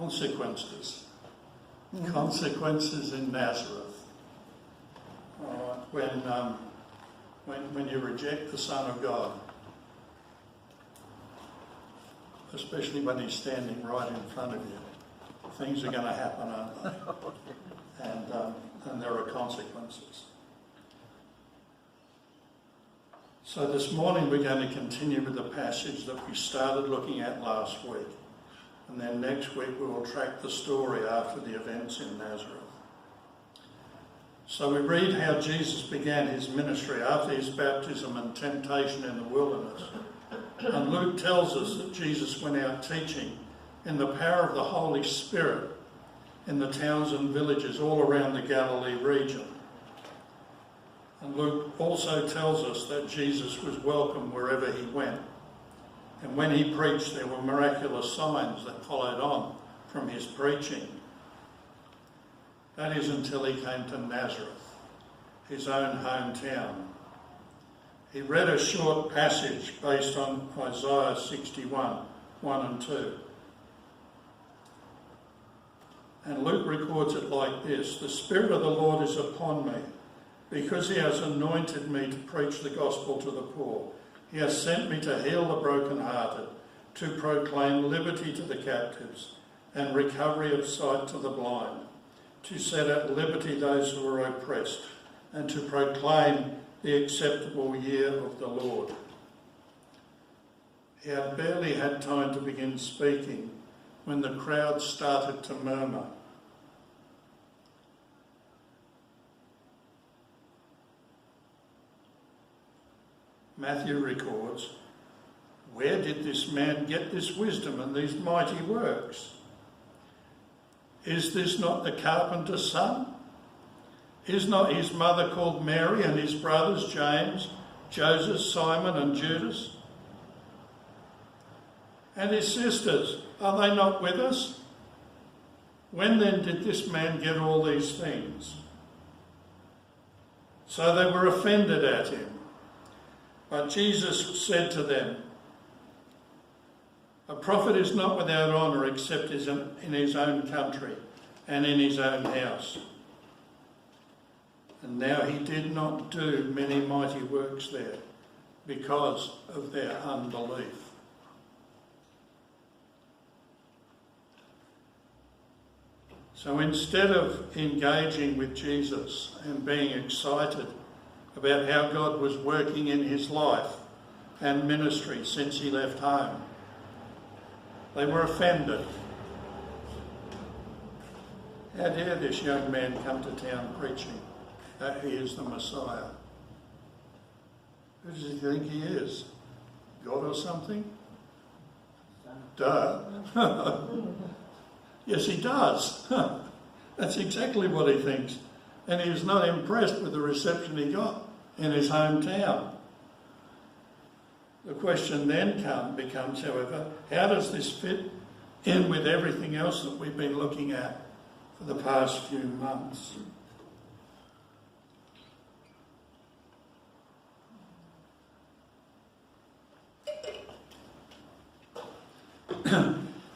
Consequences. Consequences in Nazareth. When you reject the Son of God, especially when he's standing right in front of you, things are going to happen, aren't they? And there are consequences. So this morning we're going to continue with the passage that we started looking at last week. And then next week we will track the story after the events in Nazareth. So we read how Jesus began his ministry after his baptism and temptation in the wilderness. And Luke tells us that Jesus went out teaching in the power of the Holy Spirit in the towns and villages all around the Galilee region. And Luke also tells us that Jesus was welcome wherever he went. And when he preached, there were miraculous signs that followed on from his preaching. That is until he came to Nazareth, his own hometown. He read a short passage based on Isaiah 61, 1 and 2. And Luke records it like this: "The Spirit of the Lord is upon me, because he has anointed me to preach the gospel to the poor. He has sent me to heal the brokenhearted, to proclaim liberty to the captives and recovery of sight to the blind, to set at liberty those who are oppressed, and to proclaim the acceptable year of the Lord." He had barely had time to begin speaking when the crowd started to murmur. Matthew records, "Where did this man get this wisdom and these mighty works? Is this not the carpenter's son? Is not his mother called Mary, and his brothers James, Joseph, Simon and Judas? And his sisters, are they not with us? When then did this man get all these things?" So they were offended at him. But Jesus said to them, "A prophet is not without honour except in his own country and in his own house." And now he did not do many mighty works there because of their unbelief. So instead of engaging with Jesus and being excited about how God was working in his life and ministry since he left home, they were offended. How dare this young man come to town preaching that he is the Messiah? Who does he think he is? God or something? Duh. Yes, he does. That's exactly what he thinks. And he was not impressed with the reception he got in his hometown. The question then becomes, however, how does this fit in with everything else that we've been looking at for the past few months?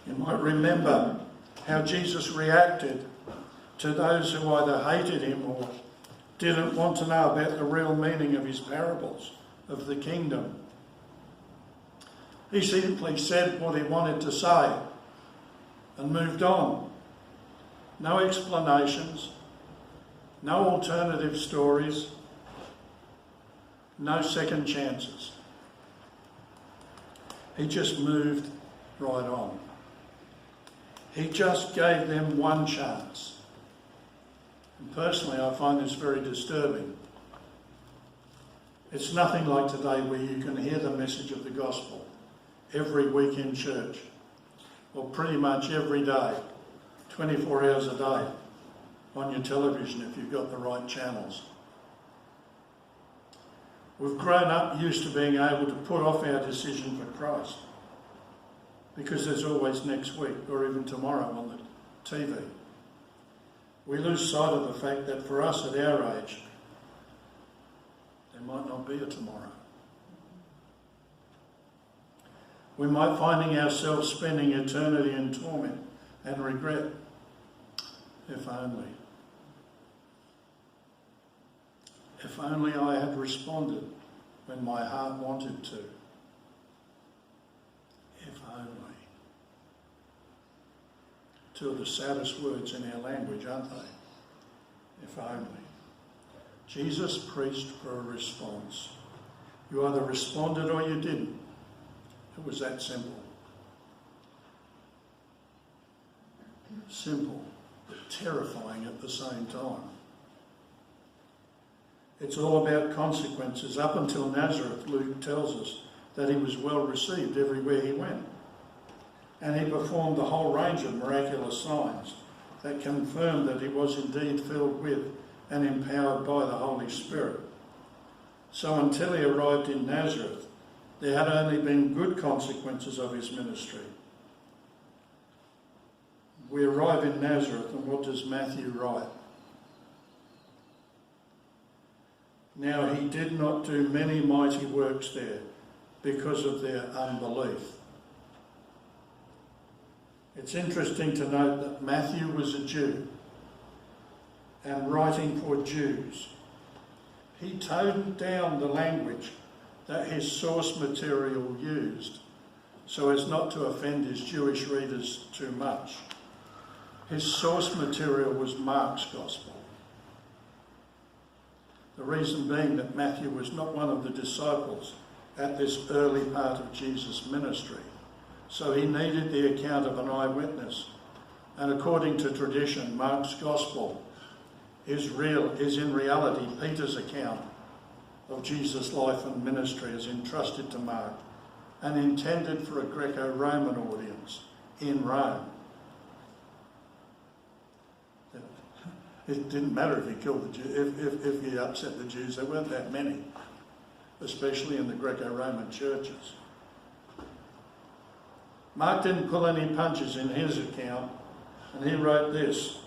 You might remember how Jesus reacted to those who either hated him or didn't want to know about the real meaning of his parables of the kingdom. He simply said what he wanted to say and moved on. No explanations, no alternative stories, no second chances. He just moved right on. He just gave them one chance. And personally, I find this very disturbing. It's nothing like today where you can hear the message of the gospel every week in church, or pretty much every day, 24 hours a day, on your television if you've got the right channels. We've grown up used to being able to put off our decision for Christ because there's always next week or even tomorrow on the TV. We lose sight of the fact that for us at our age, there might not be a tomorrow. We might finding ourselves spending eternity in torment and regret. If only. If only I had responded when my heart wanted to. If only. Two of the saddest words in our language, aren't they? If only. Jesus preached for a response. You either responded or you didn't. It was that simple. Simple, but terrifying at the same time. It's all about consequences. Up until Nazareth, Luke tells us that he was well received everywhere he went. And he performed a whole range of miraculous signs that confirmed that he was indeed filled with and empowered by the Holy Spirit. So until he arrived in Nazareth, there had only been good consequences of his ministry. We arrive in Nazareth, and what does Matthew write? Now he did not do many mighty works there because of their unbelief. It's interesting to note that Matthew was a Jew and writing for Jews. He toned down the language that his source material used so as not to offend his Jewish readers too much. His source material was Mark's Gospel. The reason being that Matthew was not one of the disciples at this early part of Jesus' ministry, so he needed the account of an eyewitness. And according to tradition, Mark's Gospel is in reality Peter's account of Jesus' life and ministry as entrusted to Mark and intended for a Greco-Roman audience in Rome. It didn't matter if he killed the Jews, if he upset the Jews. There weren't that many, especially in the Greco-Roman churches. Mark didn't pull any punches in his account, and he wrote this.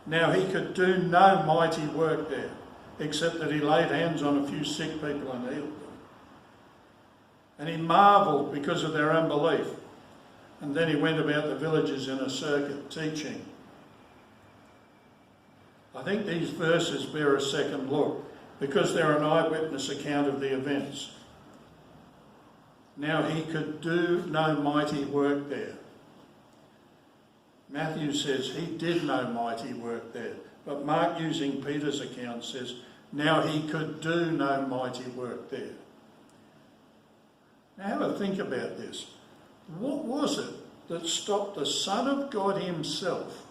Now he could do no mighty work there, except that he laid hands on a few sick people and healed them. And he marvelled because of their unbelief. And then he went about the villages in a circuit teaching. I think these verses bear a second look because they're an eyewitness account of the events. Now he could do no mighty work there. Matthew says he did no mighty work there, but Mark, using Peter's account, says now he could do no mighty work there. Now have a think about this. What was it that stopped the Son of God himself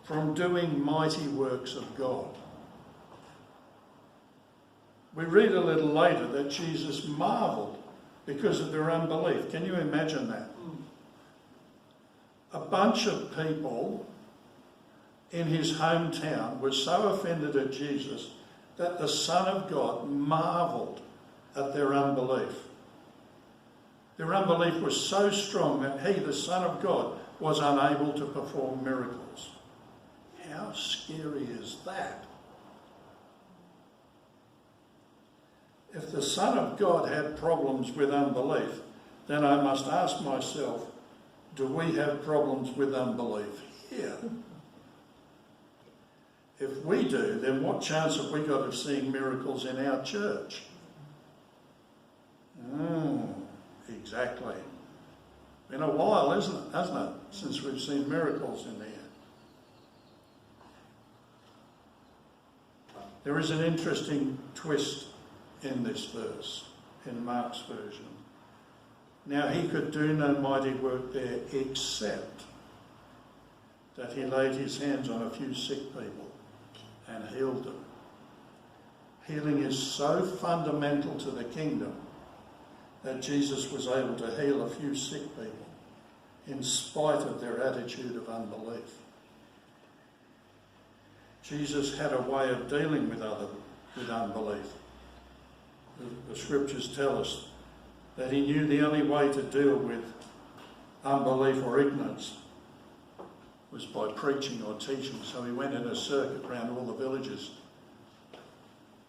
from doing mighty works of God? We read a little later that Jesus marvelled because of their unbelief. Can you imagine that? A bunch of people in his hometown were so offended at Jesus that the Son of God marvelled at their unbelief. Their unbelief was so strong that he, the Son of God, was unable to perform miracles. How scary is that? If the Son of God had problems with unbelief, then I must ask myself, do we have problems with unbelief here? If we do, then what chance have we got of seeing miracles in our church? Exactly. Been a while, hasn't it, since we've seen miracles in there. There is an interesting twist in this verse, in Mark's version. Now he could do no mighty work there except that he laid his hands on a few sick people and healed them. Healing is so fundamental to the kingdom that Jesus was able to heal a few sick people in spite of their attitude of unbelief. Jesus had a way of dealing with unbelief. The scriptures tell us that he knew the only way to deal with unbelief or ignorance was by preaching or teaching. So he went in a circuit around all the villages,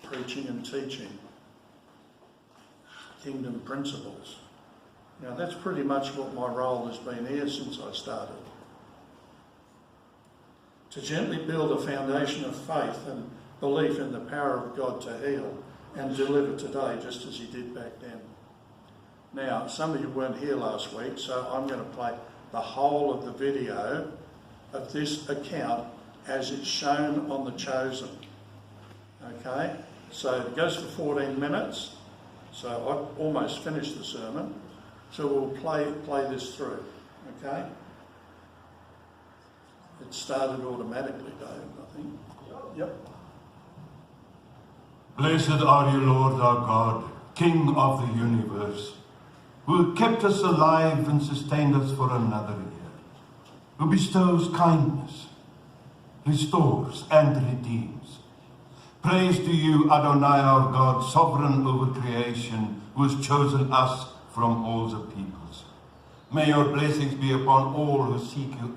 preaching and teaching kingdom principles. Now that's pretty much what my role has been here since I started. to gently build a foundation of faith and belief in the power of God to heal and deliver today, just as he did back then. Now, some of you weren't here last week, so I'm going to play the whole of the video of this account as it's shown on The Chosen. Okay? So it goes for 14 minutes. So I've almost finished the sermon. So we'll play this through. Okay? It started automatically, Dave, I think. Yep. Blessed are you, Lord our God, King of the universe, who kept us alive and sustained us for another year, who bestows kindness, restores and redeems. Praise to you, Adonai our God, sovereign over creation, who has chosen us from all the peoples. May your blessings be upon all who seek you